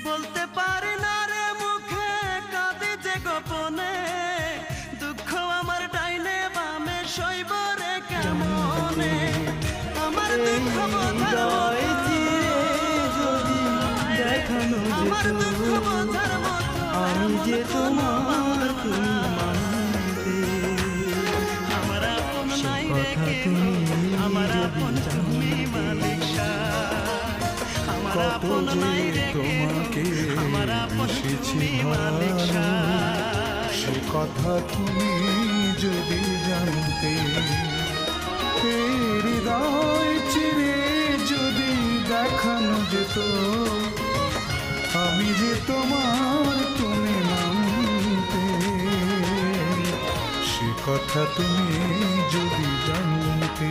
বলতে পারি না রে মুখে, কাঁদে যে গোপনে, দুঃখ আমার ডাইনে বামে সইব রে কেমনে। আমার দুঃখ বোঝার আমার দুঃখ বোঝার মতো আমি যে তোমার তুমি মানতে, আমার আপন নাই রে কেউ, আমার আপন তুমি মালিক সাহেব। আমার আপন নাই রে কেউ, আমার আপন তুমি মালিক সাহেব। সে কথা তুমি যদি জানতে, হৃদয় চিরে যদি দেখানো যেত, আমি যে তোমার তুমি মানতে, সে কথা তুমি যদি জানতে।